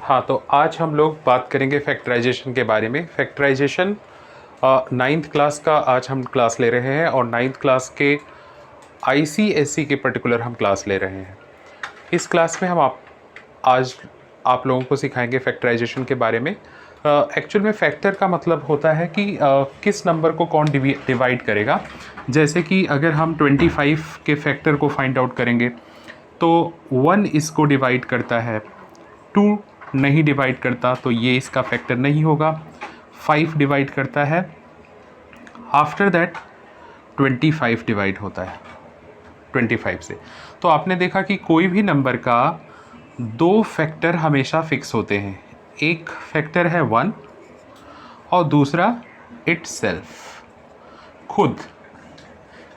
हाँ, तो आज हम लोग बात करेंगे फैक्टराइजेशन के बारे में। फैक्टराइजेशन 9th क्लास का आज हम क्लास ले रहे हैं और 9th क्लास के ICSE के पर्टिकुलर हम क्लास ले रहे हैं। इस क्लास में हम आज आप लोगों को सिखाएंगे फैक्टराइजेशन के बारे में। एक्चुअल में फैक्टर का मतलब होता है कि किस नंबर को कौन डिवाइड करेगा। जैसे कि अगर हम 25 के फैक्टर को फाइंड आउट करेंगे तो 1 इसको डिवाइड करता है, 2 नहीं डिवाइड करता तो ये इसका फैक्टर नहीं होगा, 5 डिवाइड करता है, आफ्टर दैट 25 डिवाइड होता है 25 से। तो आपने देखा कि कोई भी नंबर का 2 फैक्टर हमेशा फिक्स होते हैं। एक फैक्टर है 1 और दूसरा इटसेल्फ, खुद।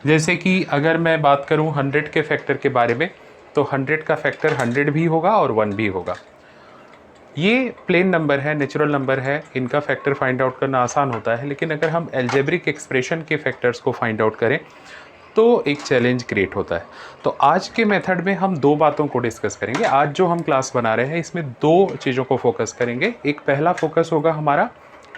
जैसे कि अगर मैं बात करूं 100 के फैक्टर के बारे में तो 100 का फैक्टर 100 भी होगा और 1 भी होगा। ये प्लेन नंबर है, नेचुरल नंबर है, इनका फैक्टर फाइंड आउट करना आसान होता है। लेकिन अगर हम एल्जेब्रिक एक्सप्रेशन के फैक्टर्स को फाइंड आउट करें तो एक चैलेंज क्रिएट होता है। तो आज के मेथड में हम 2 बातों को डिस्कस करेंगे। आज जो हम क्लास बना रहे हैं इसमें 2 चीज़ों को फोकस करेंगे। एक पहला फोकस होगा हमारा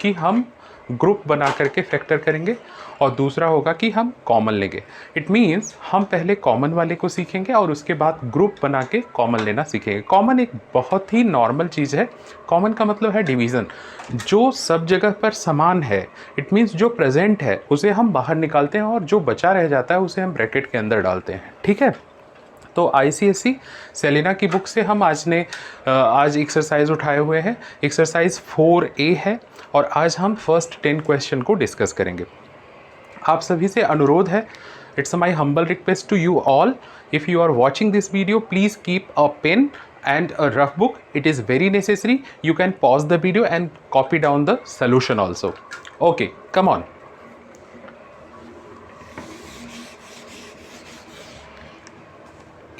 कि हम ग्रुप बना करके फैक्टर करेंगे और दूसरा होगा कि हम कॉमन लेंगे। इट मीन्स हम पहले कॉमन वाले को सीखेंगे और उसके बाद ग्रुप बना के कॉमन लेना सीखेंगे। कॉमन एक बहुत ही नॉर्मल चीज़ है। कॉमन का मतलब है डिवीज़न, जो सब जगह पर समान है। इट मीन्स जो प्रेजेंट है उसे हम बाहर निकालते हैं और जो बचा रह जाता है उसे हम ब्रैकेट के अंदर डालते हैं। ठीक है, तो ICSE सेलिना की बुक से हम आज एक्सरसाइज उठाए हुए हैं। एक्सरसाइज 4A है और आज हम फर्स्ट 10 क्वेश्चन को डिस्कस करेंगे। आप सभी से अनुरोध है, it's my humble request to you all, if you are watching this video please keep a pen and a rough book. It is very necessary. You can pause the video and copy down the solution also. Okay, come on.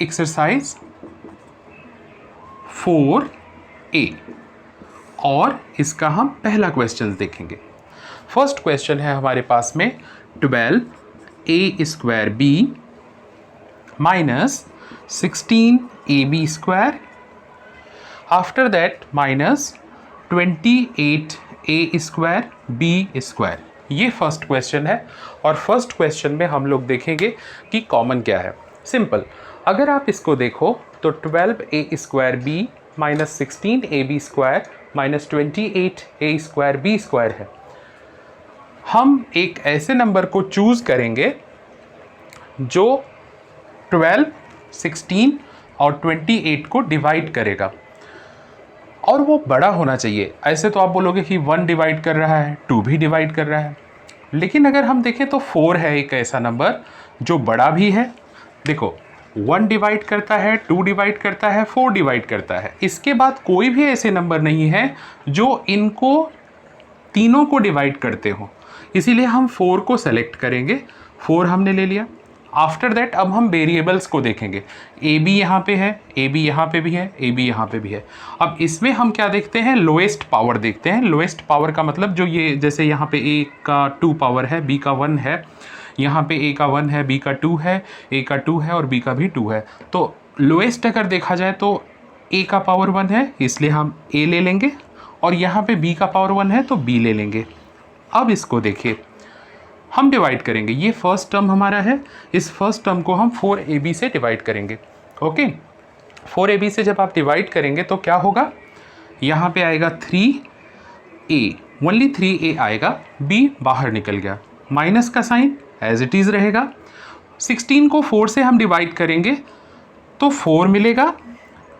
Exercise 4A और इसका हम पहला question देखेंगे। First question है हमारे पास में 12a² minus 16ab², after that minus 28a²b²। ये first question है और फर्स्ट क्वेश्चन में हम लोग देखेंगे कि कॉमन क्या है। सिंपल, अगर आप इसको देखो तो 12a² minus 16ab² minus 28a²b² है। हम एक ऐसे नंबर को चूज करेंगे जो 12, 16 और 28 को डिवाइड करेगा और वो बड़ा होना चाहिए। ऐसे तो आप बोलोगे कि 1 डिवाइड कर रहा है, 2 भी डिवाइड कर रहा है, लेकिन अगर हम देखें तो 4 है एक ऐसा नंबर जो बड़ा भी है। देखो, 1 डिवाइड करता है, 2 डिवाइड करता है, 4 डिवाइड करता है। इसके बाद कोई भी ऐसे नंबर नहीं है जो इनको तीनों को डिवाइड करते हो, इसीलिए हम 4 को सेलेक्ट करेंगे। 4 हमने ले लिया। आफ्टर दैट अब हम वेरिएबल्स को देखेंगे। ए बी यहाँ पे है, ए बी यहाँ पे भी है, ए बी यहाँ पे भी है। अब इसमें हम क्या देखते हैं, लोएस्ट पावर देखते हैं। लोएस्ट पावर का मतलब जो ये, जैसे यहाँ पे ए का 2 पावर है, बी का 1 है, यहाँ पे ए का 1 है, बी का 2 है, ए का 2 है और बी का भी 2 है। तो लोएस्ट अगर देखा जाए तो ए का पावर 1 है, इसलिए हम ए ले लेंगे, और यहाँ पे बी का पावर 1 है तो बी ले लेंगे। अब इसको देखिए, हम डिवाइड करेंगे। ये फर्स्ट टर्म हमारा है, इस फर्स्ट टर्म को हम 4ab से डिवाइड करेंगे। ओके, 4ab से जब आप डिवाइड करेंगे तो क्या होगा, यहाँ पे आएगा 3a, ओनली 3a आएगा, b बाहर निकल गया, माइनस का साइन एज इट इज़ रहेगा। 16 को 4 से हम डिवाइड करेंगे तो 4 मिलेगा,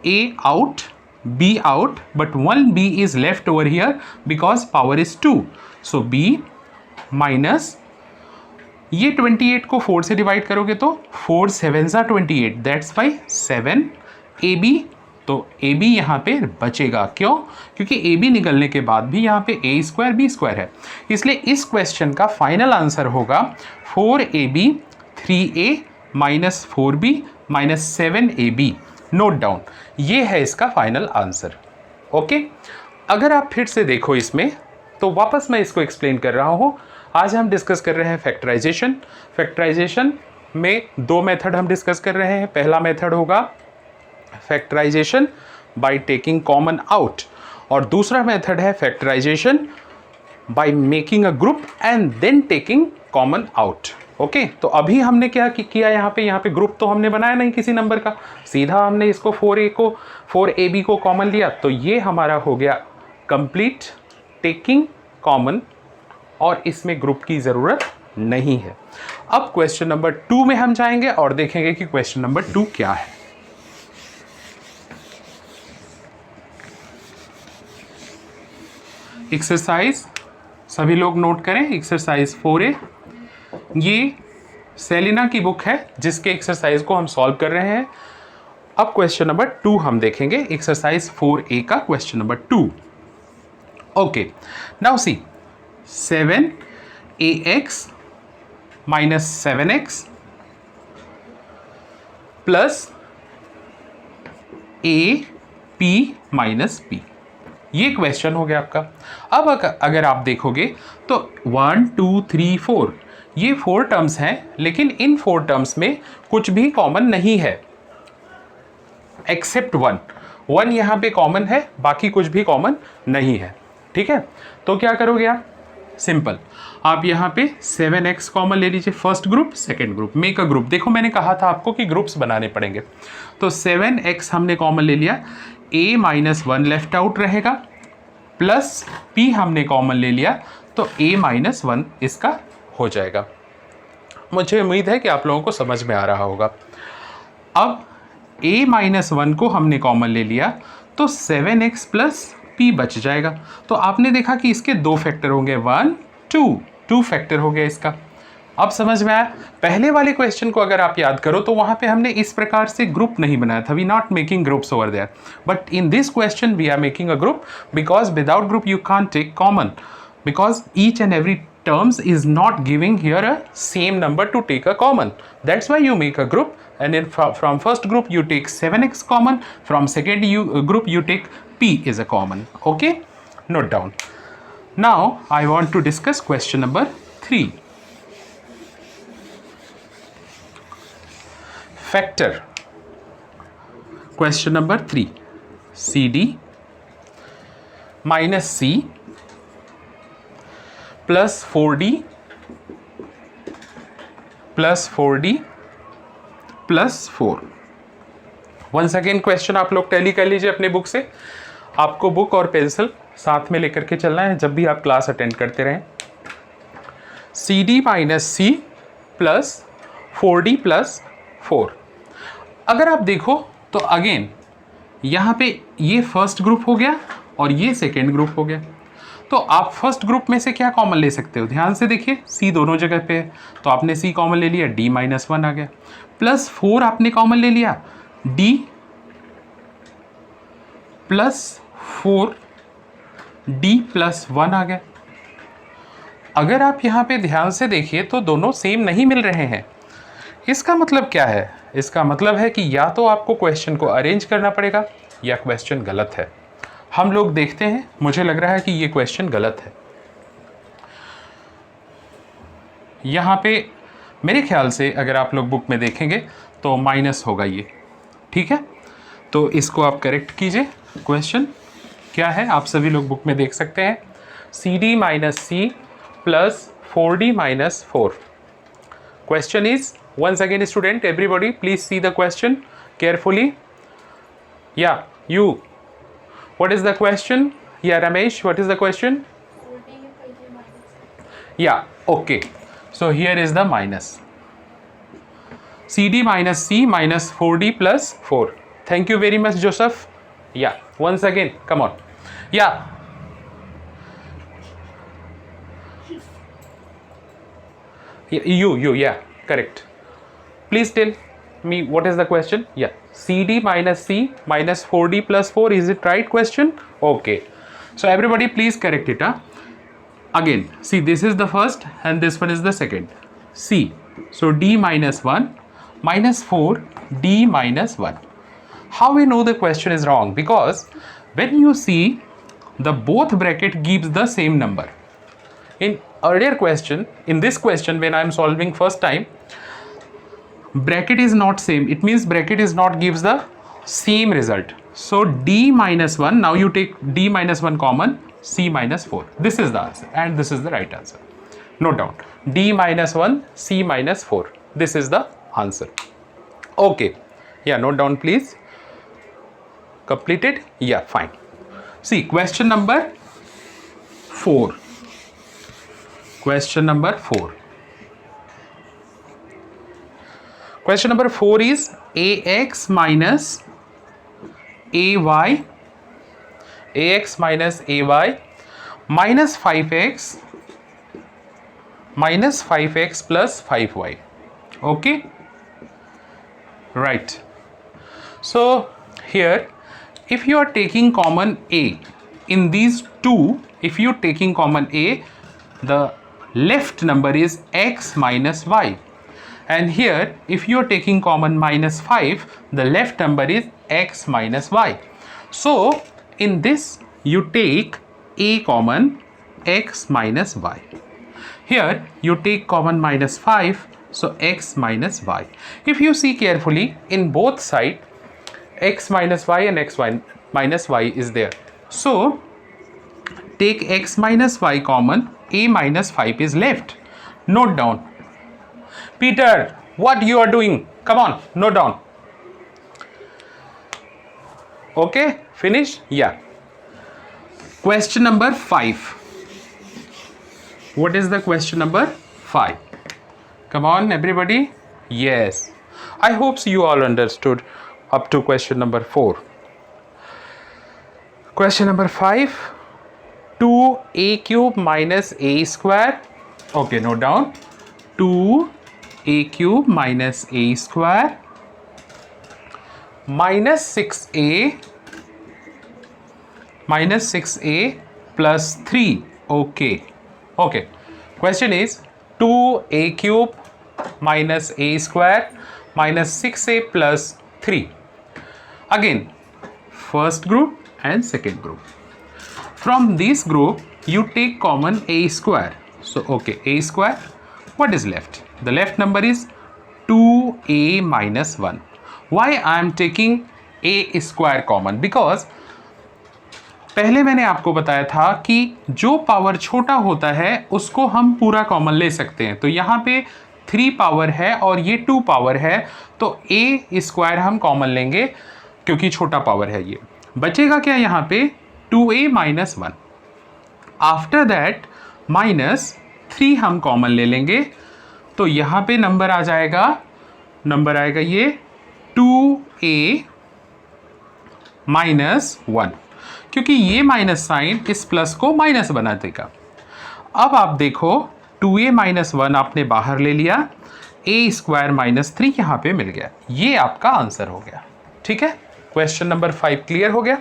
a out, b out, but 1b is left over here because power is 2, so b minus, ये 28 को 4 से डिवाइड करोगे तो 4 7 28, दैट्स वाई 7ab। तो ab यहाँ पे बचेगा, क्यों? क्योंकि ab निकलने के बाद भी यहाँ पे a² b² है, इसलिए इस क्वेश्चन का फाइनल आंसर होगा 4ab 3a minus 4b minus 7ab। Note down, ये है इसका फाइनल आंसर। ओके, अगर आप फिर से देखो इसमें तो वापस मैं इसको एक्सप्लेन कर रहा हूँ। आज हम डिस्कस कर रहे हैं फैक्टराइजेशन। फैक्टराइजेशन में 2 मेथड हम डिस्कस कर रहे हैं। पहला मेथड होगा factorization by taking common out और दूसरा मेथड है factorization by making a group and then taking common out. Okay, तो अभी हमने क्या किया यहाँ पे ग्रुप तो हमने बनाया नहीं किसी नंबर का, सीधा हमने इसको 4ab को कॉमन लिया, तो ये हमारा हो गया कंप्लीट टेकिंग कॉमन और इसमें ग्रुप की ज़रूरत नहीं है। अब क्वेश्चन नंबर 2 में हम जाएंगे और देखेंगे कि क्वेश्चन नंबर 2 क्या है। एक्सरसाइज सभी लोग नोट करें, एक्सरसाइज 4A, ये सेलिना की बुक है जिसके एक्सरसाइज को हम सॉल्व कर रहे हैं। अब क्वेश्चन नंबर 2 हम देखेंगे, एक्सरसाइज 4A का question number 2। Okay, now see 7ax minus 7x plus AP minus p, ये क्वेश्चन हो गया आपका। अब अगर आप देखोगे तो 1 2 3 4 ये 4 टर्म्स हैं, लेकिन इन 4 टर्म्स में कुछ भी कॉमन नहीं है एक्सेप्ट 1 यहाँ पे कॉमन है, बाकी कुछ भी कॉमन नहीं है। ठीक है, तो क्या करोगे आप, सिंपल, आप यहाँ पे 7x कॉमन ले लीजिए, first group second group, make a group. देखो मैंने कहा था आपको कि ग्रुप्स बनाने पड़ेंगे, तो 7x हमने कॉमन ले लिया, a माइनस 1 लेफ्ट आउट रहेगा, प्लस p हमने कॉमन ले लिया, तो a माइनस 1 इसका हो जाएगा। मुझे उम्मीद है कि आप लोगों को समझ में आ रहा होगा। अब a माइनस 1 को हमने कॉमन ले लिया, तो 7x प्लस p बच जाएगा। तो आपने देखा कि इसके 2 फैक्टर होंगे, 1 2 फैक्टर हो गया इसका। अब समझ में आया। पहले वाले क्वेश्चन को अगर आप याद करो तो वहाँ पे हमने इस प्रकार से ग्रुप नहीं बनाया था, we not making groups over there, but in this question we are making a group, because without group you can't take common, because each and every terms is not giving here a same number to take a common. That's why you make a group, and in from first group you take 7x common, from second group you take p is a common. Okay, note down. Now I want to discuss question number 3. Factor. Question number 3. CD minus C plus 4d plus 4d plus 4। Once again question आप लोग tally कर लीजिए अपने book से, आपको book और pencil साथ में लेकर के चलना है जब भी आप क्लास अटेंड करते रहें। CD minus C plus 4d plus 4। अगर आप देखो तो अगेन यहाँ पे ये फर्स्ट ग्रुप हो गया और ये सेकेंड ग्रुप हो गया, तो आप फर्स्ट ग्रुप में से क्या कॉमन ले सकते हो, ध्यान से देखिए, C दोनों जगह पे है, तो आपने C कॉमन ले लिया, D माइनस 1 आ गया, प्लस 4 आपने कॉमन ले लिया, D प्लस 4 D प्लस 1 आ गया। अगर आप यहाँ पे ध्यान से देखिए तो दोनों सेम नहीं मिल रहे हैं। इसका मतलब क्या है, इसका मतलब है कि या तो आपको क्वेश्चन को अरेंज करना पड़ेगा या क्वेश्चन गलत है। हम लोग देखते हैं, मुझे लग रहा है कि ये क्वेश्चन गलत है। यहाँ पे मेरे ख्याल से अगर आप लोग बुक में देखेंगे तो माइनस होगा ये, ठीक है, तो इसको आप करेक्ट कीजिए। क्वेश्चन क्या है आप सभी लोग बुक में देख सकते हैं, CD minus C plus 4d minus 4। Question is, once again student, everybody please see the question carefully. Yeah, you, what is the question? Yeah, Ramesh, what is the question? Yeah, okay, so here is the minus, CD minus C minus 4d plus 4. Thank you very much Joseph. Yeah, once again, come on. Yeah, you, yeah, correct. Please tell me what is the question. Yeah, CD minus C minus 4d plus 4, is it right question? Okay, so everybody please correct it. Again, see, this is the first and this one is the second. C, so D minus 1 minus 4 D minus 1. How we know the question is wrong? Because when you see the both bracket gives the same number. In earlier question, in this question when I am solving first time, bracket is not same, it means bracket is not gives the same result. So d minus 1, now you take d minus 1 common, c minus 4. This is the answer and this is the right answer. Note down, d minus 1, c minus 4. This is the answer. Okay, yeah, note down please. Completed? Yeah, fine. See, question number 4. Question number 4. Question number 4 is ax minus ay, ax minus ay minus 5x plus 5y. Okay, right. So here, if you are taking common a in these two, if you are taking common a, the left number is x minus y, and here if you are taking common minus 5, the left number is x minus y. So in this you take a common, x minus y. Here you take common minus 5, so x minus y. If you see carefully, in both sides x minus y and x minus y is there. So take x minus y common, a minus 5 is left. Note down. Peter, what you are doing? Come on, note down. Okay, finish? Yeah. Question number 5. What is the question number 5? Come on, everybody. Yes. I hope you all understood up to question number 4. Question number 5. 2a cube minus a square. Okay, note down. 2a cube minus a square minus 6a plus 3. Okay. Okay. Question is 2a cube minus a square minus 6a plus 3. Again, first group and second group. From this group, you take common a square. So, okay, a square. What is left? The left number is 2a minus 1. Why I am taking a square common? Because पहले मैंने आपको बताया था कि जो power छोटा होता है उसको हम पूरा कॉमन ले सकते हैं. तो यहाँ पे 3 पावर है और ये 2 पावर है, तो a स्क्वायर हम कॉमन लेंगे क्योंकि छोटा पावर है ये. बचेगा क्या यहाँ पे? 2a minus 1. After that minus 3 हम कॉमन ले लेंगे, तो यहाँ पे नंबर आ जाएगा, नंबर आएगा ये 2a माइनस 1, क्योंकि ये माइनस साइन इस प्लस को माइनस बना देगा. अब आप देखो 2a माइनस 1 आपने बाहर ले लिया, a स्क्वायर माइनस 3 यहाँ पे मिल गया. ये आपका आंसर हो गया. ठीक है, क्वेश्चन नंबर 5 क्लियर हो गया.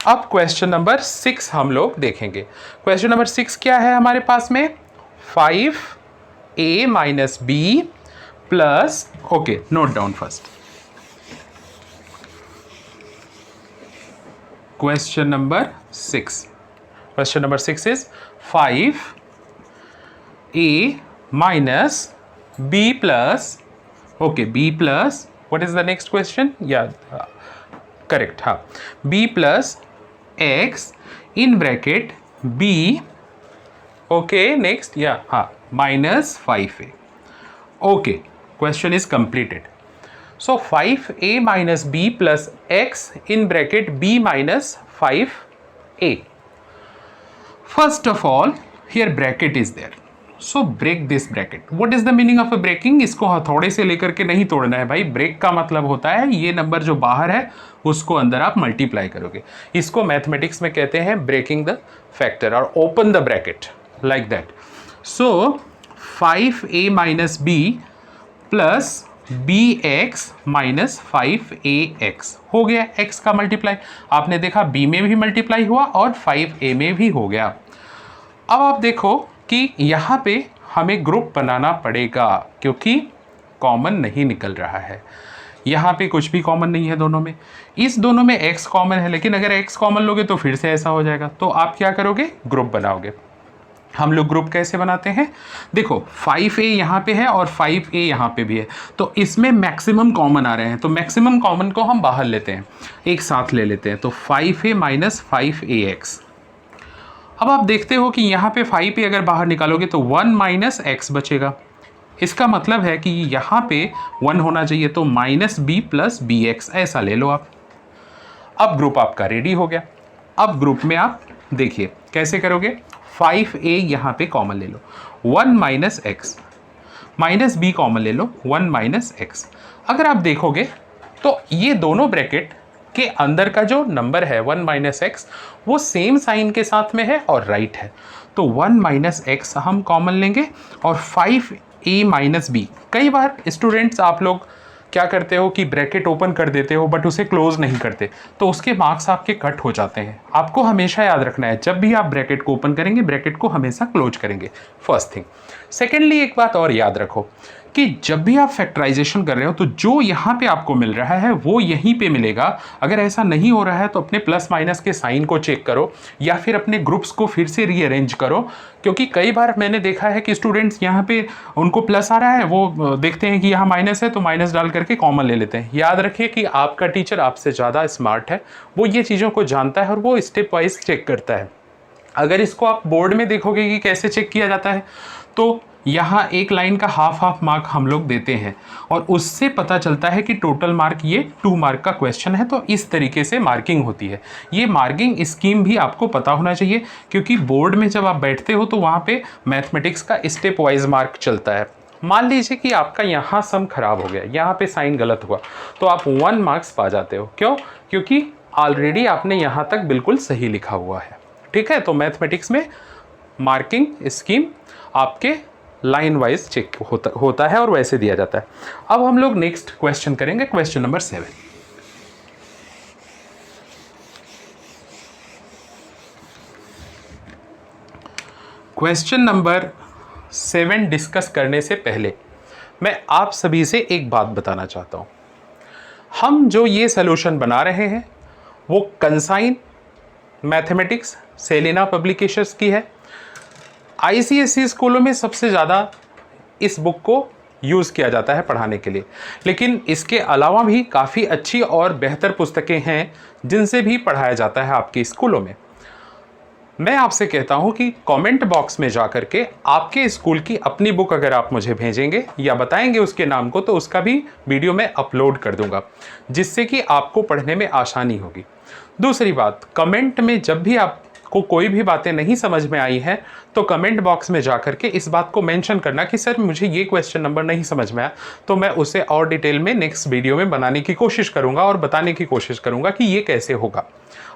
अब क्वेश्चन नंबर 6 हम लोग देखेंगे. क्वेश्चन नंबर 6 क्या है हमारे पास में? 5a minus b plus, okay note down first. Question number 6. Question number 6 is 5a minus b plus, okay, b plus, what is the next question? Yeah, correct, हाँ, b plus x in bracket b, okay, next, yeah, हाँ, minus 5a. Okay, question is completed. So 5a minus b plus x in bracket b minus 5a. First of all, here bracket is there. So break this bracket. What is the meaning of a breaking? इसको हथौड़े से लेकर के नहीं तोड़ना है भाई. Break का मतलब होता है ये नंबर जो बाहर है उसको अंदर आप मल्टीप्लाई करोगे. इसको मैथमेटिक्स में कहते हैं ब्रेकिंग द फैक्टर और open the bracket like that. So 5a minus b plus bx minus 5ax हो गया. x का मल्टीप्लाई आपने देखा b में भी मल्टीप्लाई हुआ और 5a में भी हो गया. अब आप देखो कि यहाँ पे हमें ग्रुप बनाना पड़ेगा क्योंकि कॉमन नहीं निकल रहा है. यहाँ पे कुछ भी कॉमन नहीं है दोनों में. इस दोनों में x कॉमन है, लेकिन अगर x कॉमन लोगे तो फिर से ऐसा हो जाएगा. तो आप क्या करोगे? ग्रुप बनाओगे. हम लोग ग्रुप कैसे बनाते हैं, देखो 5A यहाँ पे है और 5A यहाँ पे भी है, तो इसमें मैक्सिमम कॉमन आ रहे हैं, तो मैक्सिमम कॉमन को हम बाहर लेते हैं, एक साथ ले लेते हैं, तो 5A माइनस 5AX। अब आप देखते हो कि यहाँ पे 5A अगर बाहर निकालोगे तो 1 माइनस एक्स बचेगा। इसका मतलब है कि यहाँ पे 1 होना चाहिए, तो minus B plus B X ऐसा ले लो आप। अब ग्रुप आपका रेडी हो गया। अब ग्रुप में आप देखिए कैसे करोगे, 5A यहाँ पे कॉमन ले लो, 1 minus X, minus B common ले लो, 1 माइनस एक्स। अगर आप देखोगे तो ये दोनों ब्रैकेट के अंदर का जो नंबर है 1 माइनस एक्स वो सेम साइन के साथ में है और राइट है, तो 1 माइनस एक्स हम कॉमन लेंगे और 5A माइनस बी। कई बार स्टूडेंट्स आप लोग क्या करते हो कि ब्रैकेट ओपन कर देते हो बट उसे क्लोज नहीं करते, तो उसके मार्क्स आपके कट हो जाते हैं। आपको हमेशा याद रखना है जब भी आप ब्रैकेट को ओपन करेंगे ब्रैकेट को हमेशा क्लोज करेंगे, फर्स्ट थिंग। सेकेंडली एक बात और याद रखो कि जब भी आप फैक्टराइजेशन कर रहे हो तो जो यहाँ पे आपको मिल रहा है वो यहीं पे मिलेगा। अगर ऐसा नहीं हो रहा है तो अपने प्लस माइनस के साइन को चेक करो या फिर अपने ग्रुप्स को फिर से रीअरेंज करो, क्योंकि कई बार मैंने देखा है कि स्टूडेंट्स यहाँ पे उनको प्लस आ रहा है, वो देखते हैं कि यहाँ माइनस है तो माइनस डाल करके कॉमन ले लेते हैं। याद रखिए कि आपका टीचर आपसे ज़्यादा स्मार्ट है, वो ये चीज़ों को जानता है और वो स्टेप वाइज चेक करता है। अगर इसको आप बोर्ड में देखोगे कि कैसे चेक किया जाता है, तो यहाँ एक लाइन का हाफ हाफ मार्क हम लोग देते हैं और उससे पता चलता है कि टोटल मार्क ये 2 मार्क का क्वेश्चन है, तो इस तरीके से मार्किंग होती है। ये मार्किंग स्कीम भी आपको पता होना चाहिए, क्योंकि बोर्ड में जब आप बैठते हो तो वहाँ पे मैथमेटिक्स का स्टेप वाइज मार्क चलता है। मान लीजिए कि आपका यहाँ सम खराब हो गया, यहाँ पे साइन गलत हुआ, तो आप 1 मार्क्स पा जाते हो। क्यों? क्योंकि ऑलरेडी आपने यहाँ तक बिल्कुल सही लिखा हुआ है। ठीक है, तो मैथमेटिक्स में मार्किंग स्कीम आपके लाइन वाइज चेक होता है और वैसे दिया जाता है। अब हम लोग नेक्स्ट क्वेश्चन करेंगे, question number 7। Question number 7 discuss करने से पहले मैं आप सभी से एक बात बताना चाहता हूं। हम जो ये सॉल्यूशन बना रहे हैं वो कंसाइन मैथमेटिक्स सेलिना पब्लिकेशंस की है। आईसीएसई स्कूलों में सबसे ज़्यादा इस बुक को यूज़ किया जाता है पढ़ाने के लिए, लेकिन इसके अलावा भी काफ़ी अच्छी और बेहतर पुस्तकें हैं जिनसे भी पढ़ाया जाता है आपके स्कूलों में। मैं आपसे कहता हूं कि कमेंट बॉक्स में जाकर के आपके स्कूल की अपनी बुक अगर आप मुझे भेजेंगे या बताएंगे उसके नाम को, तो उसका भी वीडियो मैं अपलोड कर दूंगा, जिससे कि आपको पढ़ने में आसानी होगी। दूसरी बात, कमेंट में जब भी आपको कोई भी बातें नहीं समझ में आई हैं तो कमेंट बॉक्स में जाकर के इस बात को मेंशन करना कि सर मुझे ये क्वेश्चन नंबर नहीं समझ में आया, तो मैं उसे और डिटेल में नेक्स्ट वीडियो में बनाने की कोशिश करूंगा और बताने की कोशिश करूंगा कि ये कैसे होगा।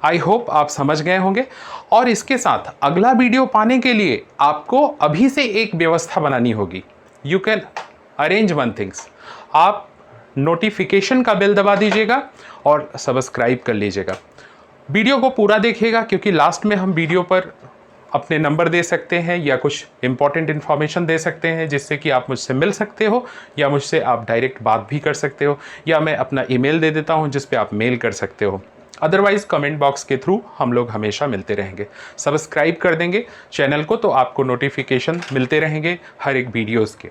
आई होप आप समझ गए होंगे। और इसके साथ अगला वीडियो पाने के लिए आपको अभी से एक व्यवस्था बनानी होगी। You can arrange one things, आप नोटिफिकेशन का बेल दबा दीजिएगा और सब्सक्राइब कर लीजिएगा। वीडियो को पूरा देखिएगा, क्योंकि लास्ट में हम वीडियो पर अपने नंबर दे सकते हैं या कुछ इंपॉर्टेंट इन्फॉर्मेशन दे सकते हैं जिससे कि आप मुझसे मिल सकते हो या मुझसे आप डायरेक्ट बात भी कर सकते हो, या मैं अपना ईमेल दे देता हूं जिस पे आप मेल कर सकते हो। अदरवाइज़ कमेंट बॉक्स के थ्रू हम लोग हमेशा मिलते रहेंगे। सब्सक्राइब कर देंगे चैनल को तो आपको नोटिफिकेशन मिलते रहेंगे हर एक वीडियोज़ के।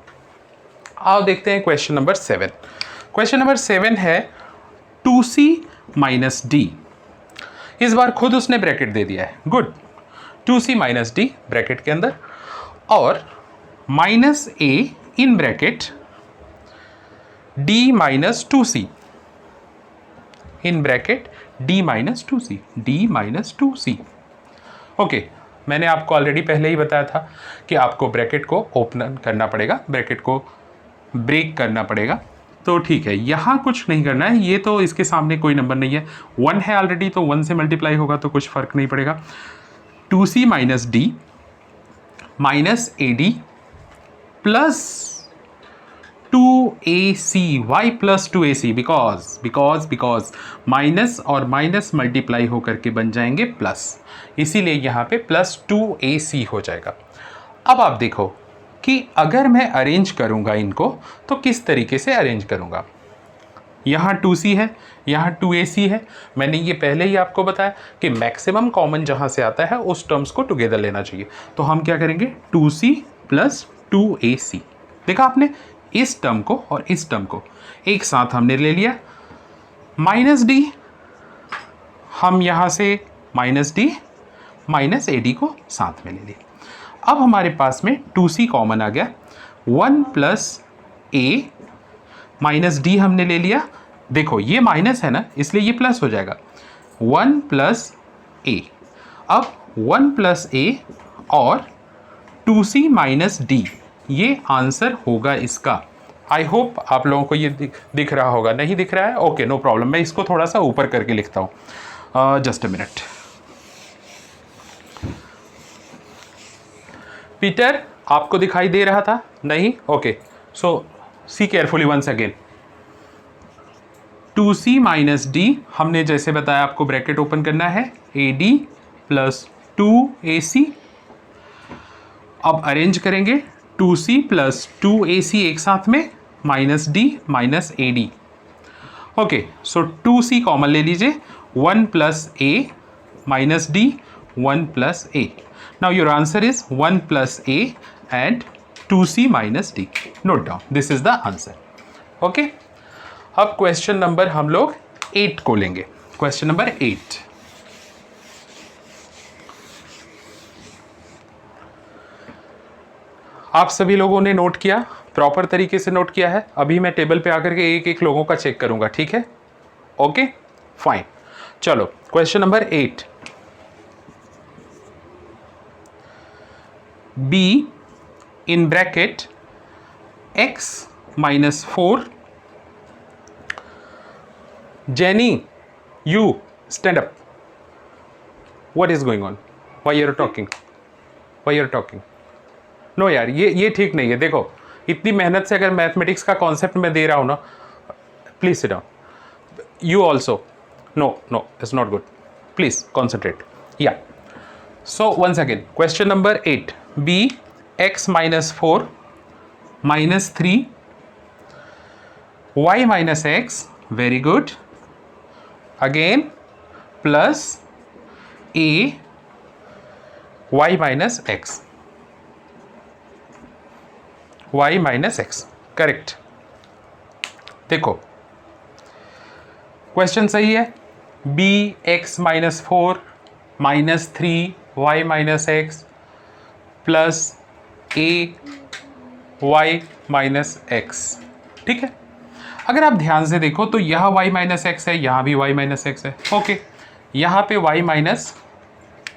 आओ देखते हैं क्वेश्चन नंबर 7। क्वेश्चन नंबर 7 है 2c माइनस डी। इस बार खुद उसने ब्रैकेट दे दिया है, good. 2c minus D bracket के अंदर और minus A in bracket d minus 2c in bracket d minus 2c, d minus 2c। Okay, मैंने आपको ऑलरेडी पहले ही बताया था कि आपको ब्रैकेट को ओपन करना पड़ेगा, ब्रैकेट को ब्रेक करना पड़ेगा। तो ठीक है, यहाँ कुछ नहीं करना है, ये तो इसके सामने कोई नंबर नहीं है, 1 है ऑलरेडी, तो 1 से मल्टीप्लाई होगा तो कुछ फर्क नहीं पड़ेगा। 2c minus D minus A D plus 2ac, Y plus 2ac, because minus और माइनस मल्टीप्लाई होकर के बन जाएंगे प्लस, इसीलिए यहाँ पे प्लस 2ac हो जाएगा। अब आप देखो कि अगर मैं अरेंज करूँगा इनको तो किस तरीके से अरेंज करूँगा। यहाँ 2c है, यहाँ 2ac है। मैंने ये पहले ही आपको बताया कि मैक्सिमम कॉमन जहाँ से आता है उस टर्म्स को टुगेदर लेना चाहिए। तो हम क्या करेंगे, 2c प्लस 2ac। देखा आपने, इस टर्म को और इस टर्म को एक साथ हमने ले लिया। माइनस डी, हम यहाँ से माइनस डी माइनस ad को साथ में ले लिया। अब हमारे पास में 2c कॉमन आ गया, 1 प्लस a माइनस डी हमने ले लिया। देखो ये माइनस है ना, इसलिए ये प्लस हो जाएगा, 1 प्लस a। अब 1 प्लस a और 2c माइनस डी, ये आंसर होगा इसका। आई होप आप लोगों को ये दिख रहा होगा। नहीं दिख रहा है, ओके नो प्रॉब्लम, मैं इसको थोड़ा सा ऊपर करके लिखता हूँ, जस्ट अ मिनट। पीटर, आपको दिखाई दे रहा था? नहीं, okay, so see carefully once again. 2c minus D, हमने जैसे बताया आपको ब्रैकेट ओपन करना है, ad प्लस 2ac। अब अरेंज करेंगे, 2c प्लस 2ac एक साथ में, minus D minus ad। Okay, so 2c common ले लीजिए, 1 plus a minus D 1 plus a। Now your answer is 1 plus a and 2c minus D. Note down, this is the answer. Okay, अब question number हम लोग 8 को लेंगे। Question number 8, आप सभी लोगों ने नोट किया, प्रॉपर तरीके से नोट किया है? अभी मैं टेबल पे आकर के एक एक लोगों का चेक करूंगा, ठीक है? ओके फाइन, चलो question number 8। b in bracket x minus 4. Jenny, you stand up. What is going on? Why you're talking? Why you're talking? No यार, ये ठीक नहीं है। देखो, इतनी मेहनत से अगर मैथमेटिक्स का कॉन्सेप्ट मैं दे रहा हूँ ना, please sit down. You also, no no, it's not good, please concentrate. या so once again, question number 8, b x minus 4 minus 3 y minus x, very good, again plus a y minus x, y minus x, correct. देखो question सही है, b x minus 4 minus 3 y minus x plus a y minus x, ठीक है। अगर आप ध्यान से देखो तो यह y माइनस एक्स है, यहाँ भी y माइनस एक्स है, ओके। यहाँ पे y माइनस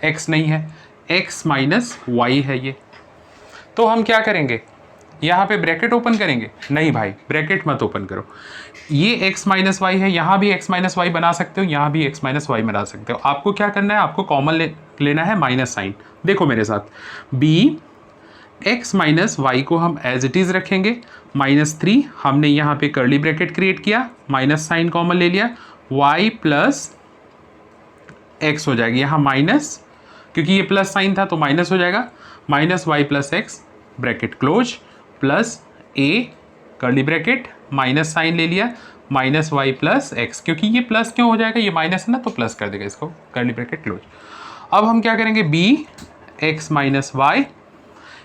एक्स नहीं है, x माइनस वाई है ये। तो हम क्या करेंगे, यहाँ पे ब्रैकेट ओपन करेंगे? नहीं भाई, ब्रैकेट मत ओपन करो। ये x माइनस वाई है, यहाँ भी x माइनस वाई बना सकते हो, यहाँ भी x माइनस वाई बना सकते हो। आपको क्या करना है, आपको कॉमन लेना है माइनस साइन। देखो मेरे साथ, b x माइनस वाई को हम एज इट इज़ रखेंगे, -3 हमने यहाँ पे कर्ली ब्रैकेट क्रिएट किया, माइनस साइन कॉमन ले लिया, y प्लस एक्स हो जाएगी, यहाँ माइनस, क्योंकि ये प्लस साइन था तो माइनस हो जाएगा, minus Y plus X bracket close, plus a curly bracket minus sign ले लिया, माइनस वाई प्लस एक्स, क्योंकि ये प्लस क्यों हो जाएगा, ये माइनस है ना तो प्लस कर देगा इसको, कर्ली ब्रैकेट क्लोज। अब हम क्या करेंगे, b x माइनस वाई,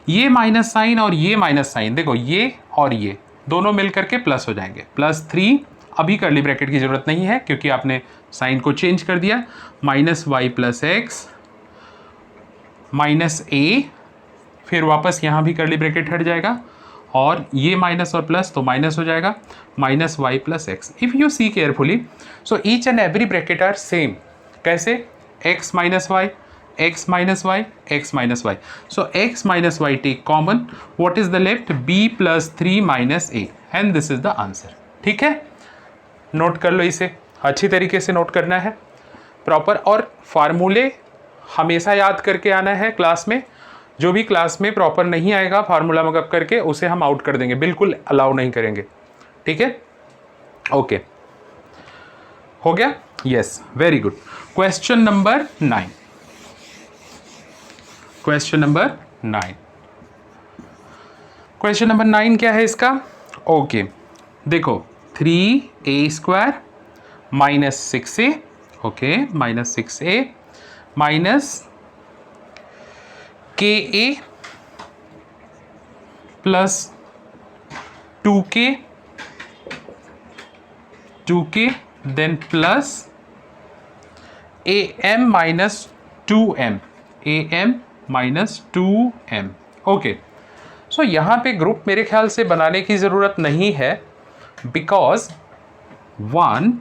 ये माइनस साइन और ये माइनस साइन, देखो ये और ये दोनों मिल करके प्लस हो जाएंगे, +3, अभी कर्ली ब्रैकेट की ज़रूरत नहीं है क्योंकि आपने साइन को चेंज कर दिया, minus Y plus X minus a, फिर वापस यहाँ भी कर्ली ब्रैकेट हट जाएगा, और ये माइनस और प्लस तो माइनस हो जाएगा, minus Y plus X. If you see carefully, so each and every bracket are same. कैसे, x minus Y, x minus Y, x minus Y, so x minus Y take common, what is the left, b plus 3 minus a, and this is the answer. ठीक है, note कर लो, इसे अच्छी तरीके से note करना है प्रॉपर, और फार्मूले हमेशा याद करके आना है क्लास में। जो भी क्लास में प्रॉपर नहीं आएगा फार्मूला मगअप करके, उसे हम आउट कर देंगे, बिल्कुल अलाउ नहीं करेंगे। ठीक है, ओके, हो गया, yes, very good. Question number 9, question number 9, question number 9 क्या है इसका, ओके देखो 3a² minus 6a, okay, minus 6a minus ka plus 2k then plus am minus 2m, okay. So यहाँ पे ग्रुप मेरे ख्याल से बनाने की ज़रूरत नहीं है, बिकॉज 1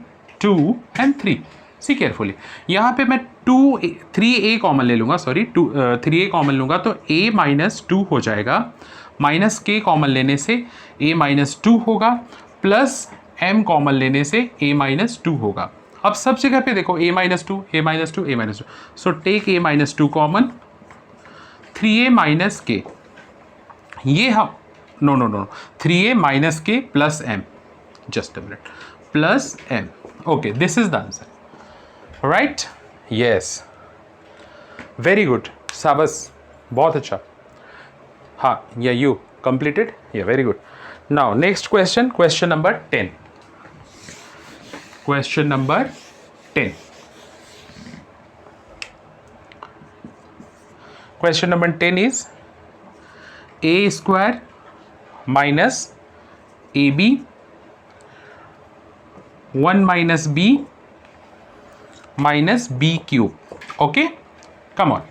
2 एंड 3, सी केयरफुली, यहाँ पे मैं 3a कॉमन ले लूँगा, सॉरी 3a कॉमन लूँगा तो a माइनस 2 हो जाएगा, माइनस k कॉमन लेने से a माइनस 2 होगा, प्लस m कॉमन लेने से a माइनस 2 होगा। अब सब जगह पे देखो a minus 2, a minus 2, a minus 2, so take a minus 2 common, 3a minus k, ये हम नो 3a minus k plus m, just a minute, plus m, okay, this is the answer, right, yes, very good, शाबाश, बहुत अच्छा, हाँ, yeah you completed, yeah very good. Now next question, question number 10, question number 10, question number 10 is a² minus ab 1 minus b minus b³, okay, come on.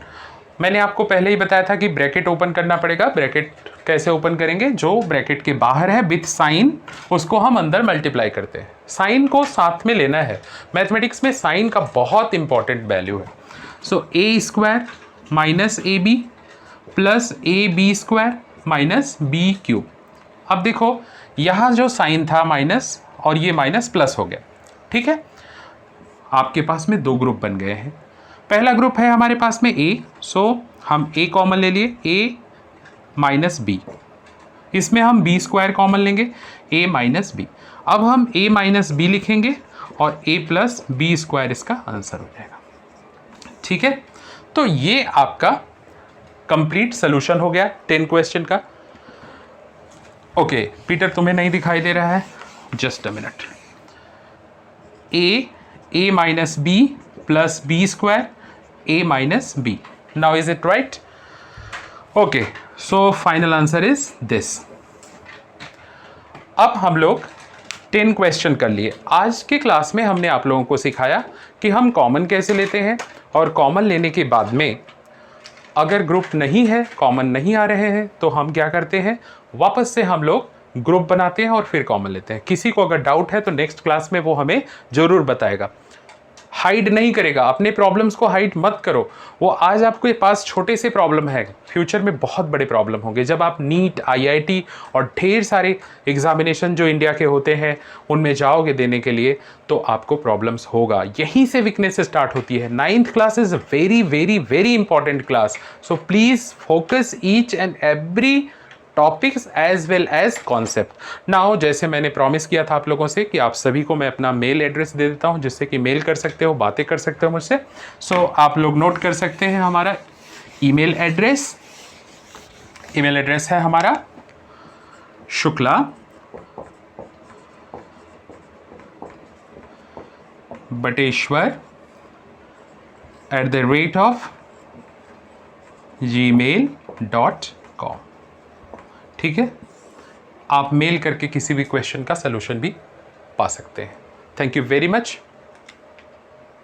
मैंने आपको पहले ही बताया था कि ब्रैकेट ओपन करना पड़ेगा। ब्रैकेट कैसे ओपन करेंगे? जो ब्रैकेट के बाहर है विथ साइन, उसको हम अंदर मल्टीप्लाई करते हैं। साइन को साथ में लेना है, मैथमेटिक्स में साइन का बहुत इंपॉर्टेंट वैल्यू है। सो a² minus ab plus ab² minus b³। अब देखो यहाँ जो साइन था माइनस और ये माइनस प्लस हो गया, ठीक है। आपके पास में दो ग्रुप बन गए हैं। पहला ग्रुप है हमारे पास में a, सो हम a कॉमन ले लिए, a माइनस b, इसमें हम b² कॉमन लेंगे, a माइनस b। अब हम a माइनस b लिखेंगे और a प्लस b² इसका आंसर हो जाएगा, ठीक है। तो ये आपका कंप्लीट सोल्यूशन हो गया 10 क्वेश्चन का। ओके पीटर, तुम्हें नहीं दिखाई दे रहा है, just a minute. a minus b plus b² a minus b, now is it right? Okay, so final answer is this. अब हम लोग 10 क्वेश्चन कर लिए। आज के क्लास में हमने आप लोगों को सिखाया कि हम कॉमन कैसे लेते हैं, और कॉमन लेने के बाद में अगर ग्रुप नहीं है, कॉमन नहीं आ रहे हैं, तो हम क्या करते हैं, वापस से हम लोग ग्रुप बनाते हैं और फिर कॉमन लेते हैं। किसी को अगर डाउट है तो नेक्स्ट क्लास में वो हमें ज़रूर बताएगा। हाइड नहीं करेगा, अपने प्रॉब्लम्स को हाइड मत करो। वो आज आपके पास छोटे से प्रॉब्लम है, फ्यूचर में बहुत बड़े प्रॉब्लम होंगे। जब आप नीट, IIT और ढेर सारे एग्जामिनेशन जो इंडिया के होते हैं उनमें जाओगे देने के लिए, तो आपको प्रॉब्लम्स होगा। यहीं से वीकनेस स्टार्ट होती है। 9th class is very very very important class, so please focus each and every topics as well as concept. Now जैसे मैंने प्रॉमिस किया था आप लोगों से कि आप सभी को मैं अपना मेल एड्रेस दे देता हूं, जिससे कि मेल कर सकते हो, बातें कर सकते हो मुझसे। सो आप लोग नोट कर सकते हैं हमारा ईमेल एड्रेस। ईमेल एड्रेस है हमारा शुक्ला बटेश्वर @gmail.com, ठीक है। आप मेल करके किसी भी क्वेश्चन का सलूशन भी पा सकते हैं। Thank you very much.